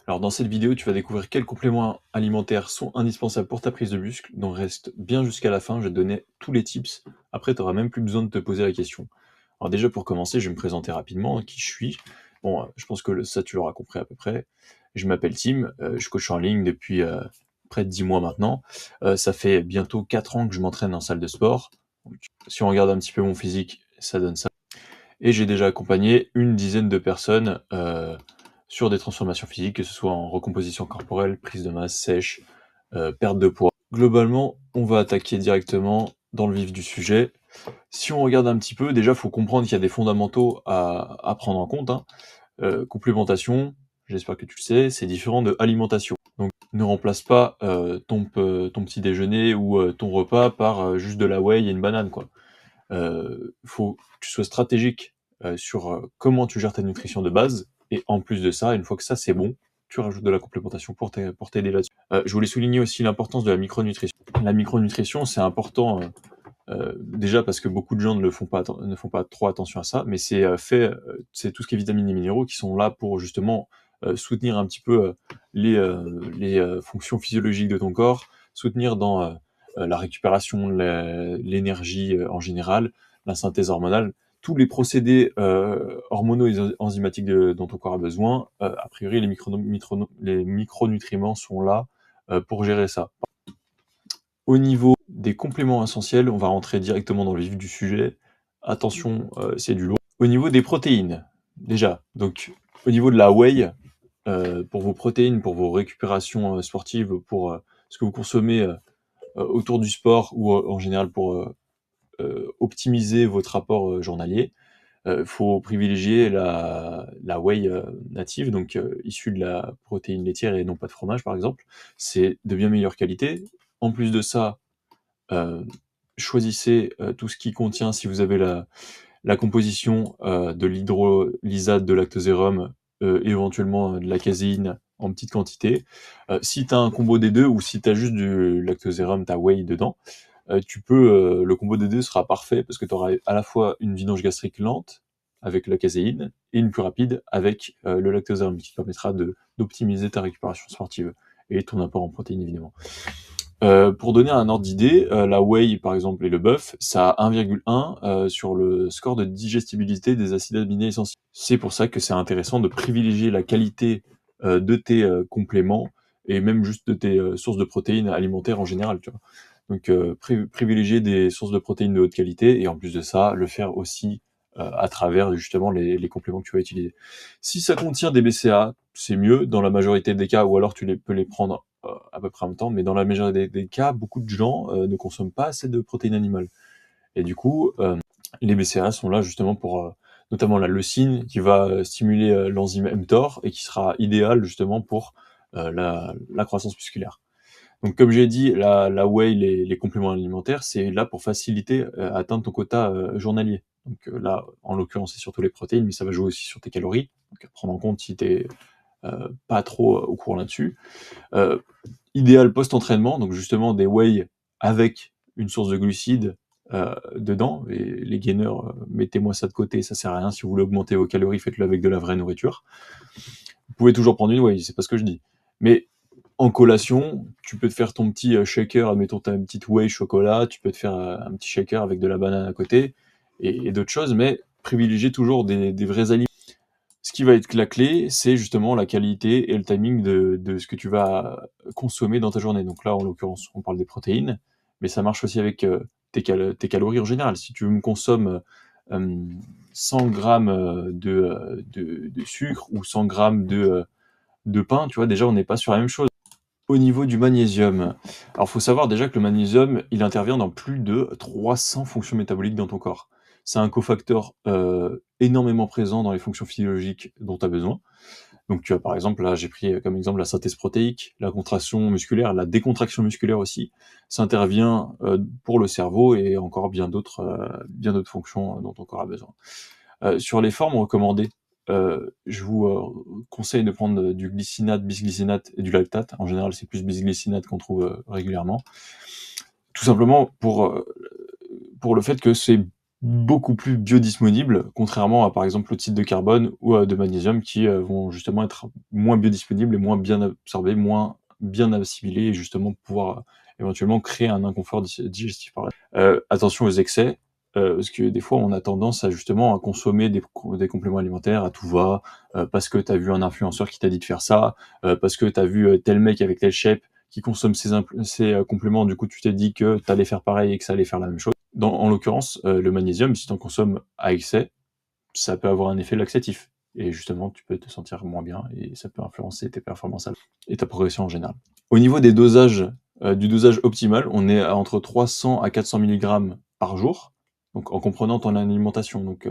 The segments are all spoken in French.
Alors dans cette vidéo, tu vas découvrir quels compléments alimentaires sont indispensables pour ta prise de muscle, donc reste bien jusqu'à la fin, je vais te donner tous les tips. Après, tu n'auras même plus besoin de te poser la question. Alors déjà, pour commencer, je vais me présenter rapidement, qui je suis. Bon, je pense que ça, tu l'auras compris à peu près. Je m'appelle Tim, je coach en ligne depuis près de 10 mois maintenant. Ça fait bientôt 4 ans que je m'entraîne en salle de sport. Donc, si on regarde un petit peu mon physique, ça donne ça. Et j'ai déjà accompagné une dizaine de personnes sur des transformations physiques, que ce soit en recomposition corporelle, prise de masse sèche, perte de poids. Globalement, on va attaquer directement dans le vif du sujet. Si on regarde un petit peu, déjà, il faut comprendre qu'il y a des fondamentaux à prendre en compte, hein. Complémentation, j'espère que tu le sais, c'est différent de alimentation. Donc, ne remplace pas ton petit déjeuner ou ton repas par juste de la whey et une banane, quoi. Faut que tu sois stratégique sur comment tu gères ta nutrition de base, et en plus de ça, une fois que ça c'est bon, tu rajoutes de la complémentation pour t'aider là-dessus. Je voulais souligner aussi l'importance de la micronutrition. La micronutrition, c'est important déjà parce que beaucoup de gens ne font pas trop attention à ça, mais c'est tout ce qui est vitamines et minéraux qui sont là pour justement soutenir un petit peu les fonctions physiologiques de ton corps, soutenir dans la récupération, l'énergie en général, la synthèse hormonale, tous les procédés hormonaux et enzymatiques dont ton corps a besoin. A priori, les micronutriments sont là pour gérer ça. Au niveau des compléments essentiels, on va rentrer directement dans le vif du sujet. Attention, c'est du lourd. Au niveau des protéines, déjà, donc au niveau de la whey, pour vos protéines, pour vos récupérations sportives, pour ce que vous consommez autour du sport ou en général pour optimiser votre apport journalier, faut privilégier la whey native, donc issue de la protéine laitière et non pas de fromage par exemple. C'est de bien meilleure qualité. En plus de ça, choisissez tout ce qui contient, si vous avez la composition de l'hydrolysate de lactosérum, éventuellement de la caséine en petite quantité. Si tu as un combo des deux ou si tu as juste du lactosérum, ta whey dedans, le combo des deux sera parfait parce que tu auras à la fois une vidange gastrique lente avec la caséine et une plus rapide avec le lactosérum qui te permettra d'optimiser ta récupération sportive et ton apport en protéines évidemment. Pour donner un ordre d'idée, la whey par exemple et le bœuf, ça a 1,1 sur le score de digestibilité des acides aminés essentiels. C'est pour ça que c'est intéressant de privilégier la qualité de tes compléments et même juste de tes sources de protéines alimentaires en général, tu vois. Donc privilégier des sources de protéines de haute qualité et en plus de ça, le faire aussi à travers justement les compléments que tu vas utiliser. Si ça contient des BCAA, c'est mieux dans la majorité des cas, ou alors peux les prendre à peu près en même temps, mais dans la majorité des cas, beaucoup de gens ne consomment pas assez de protéines animales. Et du coup, les BCAA sont là justement pour notamment la leucine qui va stimuler l'enzyme mTOR et qui sera idéale justement pour la croissance musculaire. Donc comme j'ai dit, la whey, les compléments alimentaires, c'est là pour faciliter atteindre ton quota journalier. Donc là, en l'occurrence, c'est surtout les protéines, mais ça va jouer aussi sur tes calories. Donc à prendre en compte si tu n'es pas trop au courant là-dessus. Euh, Idéal post-entraînement, donc justement des whey avec une source de glucides dedans. Et les gainers, mettez-moi ça de côté, ça sert à rien. Si vous voulez augmenter vos calories, faites-le avec de la vraie nourriture. Vous pouvez toujours prendre une whey, c'est pas ce que je dis. Mais en collation, tu peux te faire ton petit shaker, admettons t'as une petite whey chocolat, tu peux te faire un petit shaker avec de la banane à côté et d'autres choses, mais privilégiez toujours des vrais aliments. Ce qui va être la clé, c'est justement la qualité et le timing de ce que tu vas consommer dans ta journée. Donc là, en l'occurrence, on parle des protéines, mais ça marche aussi avec tes calories en général. Si tu me consommes 100 grammes de sucre ou 100 grammes de pain, tu vois, déjà, on n'est pas sur la même chose. Au niveau du magnésium, alors faut savoir déjà que le magnésium, il intervient dans plus de 300 fonctions métaboliques dans ton corps. C'est un cofacteur énormément présent dans les fonctions physiologiques dont tu as besoin. Donc tu as par exemple, là j'ai pris comme exemple la synthèse protéique, la contraction musculaire, la décontraction musculaire aussi. Ça intervient pour le cerveau et encore bien d'autres fonctions dont ton corps a besoin. Sur les formes recommandées, je vous conseille de prendre du glycinate, bisglycinate et du lactate. En général, c'est plus bisglycinate qu'on trouve régulièrement. Tout simplement pour le fait que c'est beaucoup plus biodisponibles, contrairement à, par exemple, l'oxyde de carbone ou de magnésium qui vont justement être moins biodisponibles et moins bien absorbés, moins bien assimilés et justement pouvoir éventuellement créer un inconfort digestif par là. Attention aux excès, parce que des fois on a tendance à justement à consommer des compléments alimentaires à tout va, parce que tu as vu un influenceur qui t'a dit de faire ça, parce que tu as vu tel mec avec tel shape qui consomme ces compléments, du coup tu t'es dit que tu allais faire pareil et que ça allait faire la même chose. En l'occurrence, le magnésium, si tu en consommes à excès, ça peut avoir un effet laxatif. Et justement, tu peux te sentir moins bien et ça peut influencer tes performances et ta progression en général. Au niveau des dosages, du dosage optimal, on est à entre 300 à 400 mg par jour, donc en comprenant ton alimentation, donc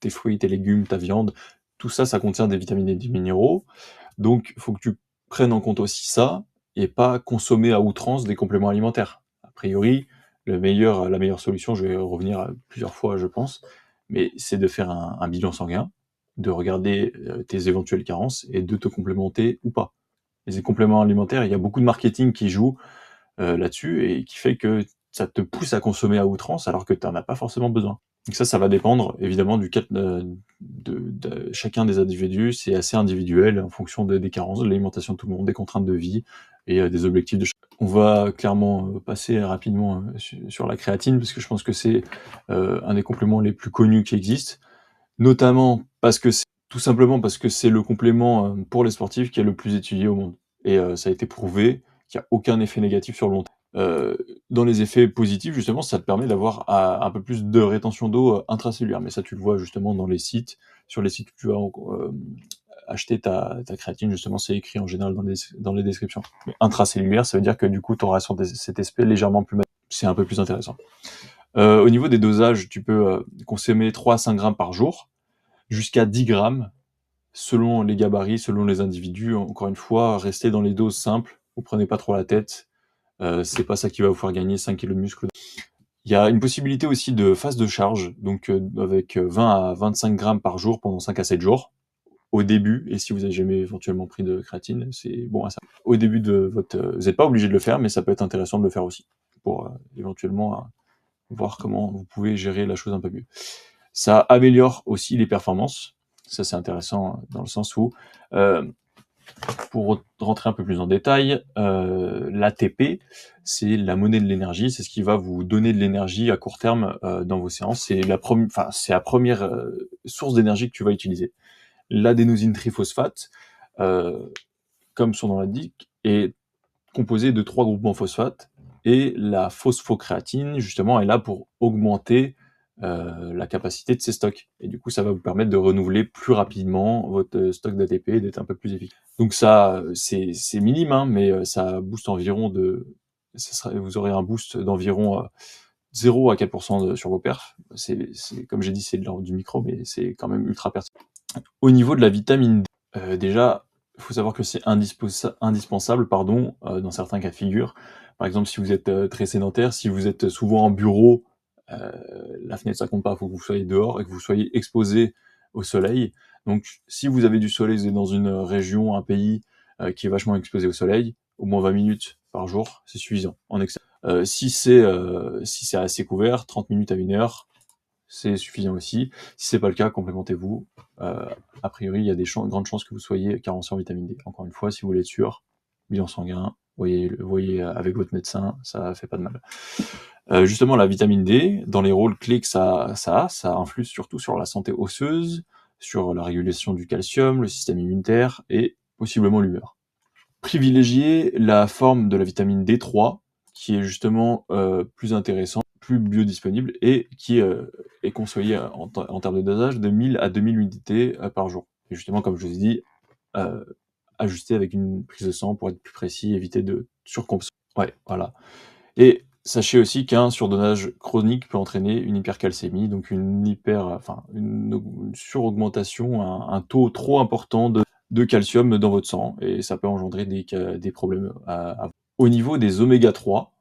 tes fruits, tes légumes, ta viande, tout ça, ça contient des vitamines et des minéraux. Donc, il faut que tu prennes en compte aussi ça et pas consommer à outrance des compléments alimentaires. A priori, la meilleure solution, je vais revenir plusieurs fois, je pense, mais c'est de faire un bilan sanguin, de regarder tes éventuelles carences et de te complémenter ou pas. Les compléments alimentaires, il y a beaucoup de marketing qui joue là-dessus et qui fait que ça te pousse à consommer à outrance alors que tu n'en as pas forcément besoin. Donc ça va dépendre évidemment de chacun des individus, c'est assez individuel en fonction des carences, de l'alimentation de tout le monde, des contraintes de vie et des objectifs de chacun. On va clairement passer rapidement sur la créatine, parce que je pense que c'est un des compléments les plus connus qui existent, notamment tout simplement parce que c'est le complément pour les sportifs qui est le plus étudié au monde. Et ça a été prouvé qu'il n'y a aucun effet négatif sur le long terme. Dans les effets positifs, justement, ça te permet d'avoir un peu plus de rétention d'eau intracellulaire. Mais ça, tu le vois justement dans les sites. Sur les sites où tu vas acheter ta créatine, justement, c'est écrit en général dans les descriptions. Mais intracellulaire, ça veut dire que du coup, tu auras sur cet aspect légèrement plus mature. C'est un peu plus intéressant. Au niveau des dosages, tu peux consommer 3 à 5 grammes par jour, jusqu'à 10 grammes, selon les gabarits, selon les individus. Encore une fois, restez dans les doses simples, vous prenez pas trop la tête, c'est pas ça qui va vous faire gagner 5 kilos de muscle. Il y a une possibilité aussi de phase de charge, donc avec 20 à 25 grammes par jour pendant 5 à 7 jours, au début, et si vous avez jamais éventuellement pris de créatine, c'est bon à ça. Au début de vous n'êtes pas obligé de le faire, mais ça peut être intéressant de le faire aussi, pour éventuellement voir comment vous pouvez gérer la chose un peu mieux. Ça améliore aussi les performances, ça c'est intéressant dans le sens où, pour rentrer un peu plus en détail, l'ATP, c'est la monnaie de l'énergie, c'est ce qui va vous donner de l'énergie à court terme dans vos séances. C'est la première source d'énergie que tu vas utiliser. L'adénosine triphosphate, comme son nom l'indique, est composé de 3 groupements phosphates, et la phosphocréatine, justement, est là pour augmenter la capacité de ces stocks. Et du coup, ça va vous permettre de renouveler plus rapidement votre stock d'ATP et d'être un peu plus efficace. Donc ça, c'est minime, hein, mais ça booste environ vous aurez un boost d'environ 0 à 4% sur vos perfs. Comme j'ai dit, c'est de l'ordre du micro, mais c'est quand même ultra pertinent. Au niveau de la vitamine D, déjà, il faut savoir que c'est indispensable, dans certains cas de figure. Par exemple, si vous êtes très sédentaire, si vous êtes souvent en bureau, la fenêtre ça compte pas, il faut que vous soyez dehors et que vous soyez exposé au soleil. Donc si vous avez du soleil, vous êtes dans une région, un pays qui est vachement exposé au soleil, au moins 20 minutes par jour, c'est suffisant en excès. Si c'est assez couvert, 30 minutes à 1 heure, c'est suffisant aussi. Si c'est pas le cas, complémentez-vous. A priori, il y a des grandes chances que vous soyez carencé en vitamine D. Encore une fois, si vous voulez être sûr, bilan sanguin, voyez avec votre médecin, ça fait pas de mal. Justement, la vitamine D, dans les rôles clés que ça influe surtout sur la santé osseuse, sur la régulation du calcium, le système immunitaire et possiblement l'humeur. Privilégiez la forme de la vitamine D3, qui est justement plus intéressante, plus biodisponible et qui est conseillé en termes de dosage de 1000 à 2000 unités par jour. Et justement, comme je vous ai dit, ajuster avec une prise de sang pour être plus précis, éviter de surconsommer. Ouais, voilà. Et sachez aussi qu'un surdosage chronique peut entraîner une hypercalcémie, donc une suraugmentation, un taux trop important de calcium dans votre sang, et ça peut engendrer des problèmes Au niveau des oméga 3,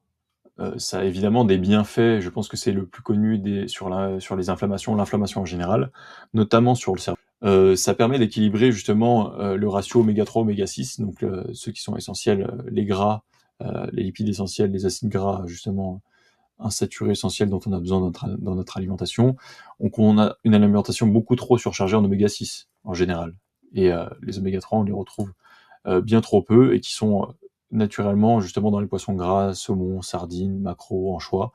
ça a évidemment des bienfaits, je pense que c'est le plus connu sur les inflammations, l'inflammation en général, notamment sur le cerveau. Ça permet d'équilibrer justement le ratio oméga 3, oméga 6, donc ceux qui sont essentiels, les gras, les lipides essentiels, les acides gras justement insaturés essentiels dont on a besoin dans notre alimentation. Donc on a une alimentation beaucoup trop surchargée en oméga 6 en général. Et les oméga 3, on les retrouve bien trop peu et qui sont naturellement justement dans les poissons gras, saumon, sardines, maquereaux, anchois.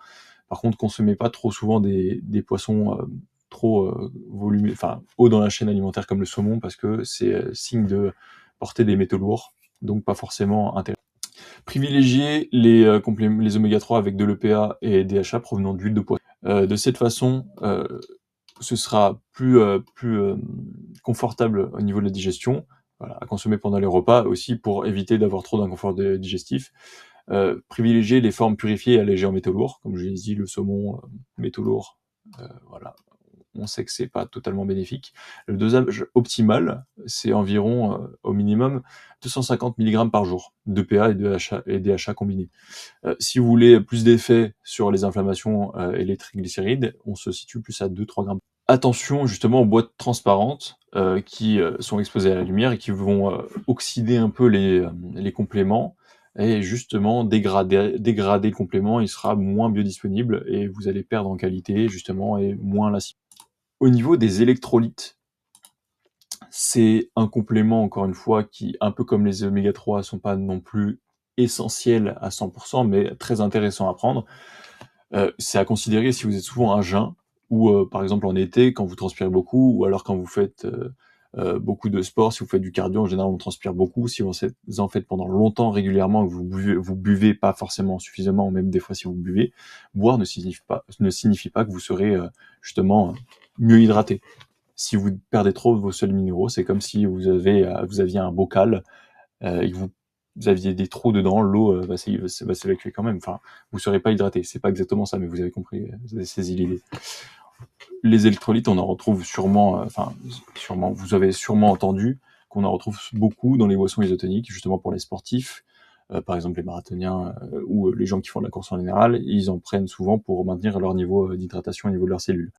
Par contre, consommez pas trop souvent des poissons trop hauts dans la chaîne alimentaire comme le saumon, parce que c'est signe de porter des métaux lourds, donc pas forcément intéressant. Privilégier les oméga 3 avec de l'EPA et DHA provenant d'huile de poisson. De cette façon, ce sera plus confortable au niveau de la digestion, voilà, à consommer pendant les repas, aussi pour éviter d'avoir trop d'inconfort digestif. Privilégier les formes purifiées et allégées en métaux lourds, comme je l'ai dit, le saumon, métaux lourds, voilà, on sait que c'est pas totalement bénéfique. Le dosage optimal, c'est environ, au minimum, 250 mg par jour, d'EPA et DHA combinés. Si vous voulez plus d'effet sur les inflammations et les triglycérides, on se situe plus à 2-3 grammes. Attention justement aux boîtes transparentes qui sont exposées à la lumière et qui vont oxyder un peu les compléments et justement dégrader le complément, il sera moins biodisponible et vous allez perdre en qualité justement et moins la. Au niveau des électrolytes, c'est un complément, encore une fois, qui, un peu comme les oméga 3, sont pas non plus essentiels à 100%, mais très intéressants à prendre. C'est à considérer si vous êtes souvent à jeun, ou par exemple en été, quand vous transpirez beaucoup, ou alors quand vous faites beaucoup de sport, si vous faites du cardio, en général on transpire beaucoup. Si vous en faites pendant longtemps, régulièrement, que vous buvez pas forcément suffisamment, ou même des fois si vous buvez, boire ne signifie pas que vous serez justement mieux hydraté. Si vous perdez trop vos sels minéraux, c'est comme si vous aviez un bocal et que vous aviez des trous dedans, l'eau va s'évacuer quand même. Enfin, vous serez pas hydraté. C'est pas exactement ça, mais vous avez compris, vous avez saisi l'idée. Les électrolytes, on en retrouve sûrement, vous avez sûrement entendu qu'on en retrouve beaucoup dans les boissons isotoniques, justement pour les sportifs. Par exemple les marathoniens ou les gens qui font de la course en général, ils en prennent souvent pour maintenir leur niveau d'hydratation au niveau de leurs cellules.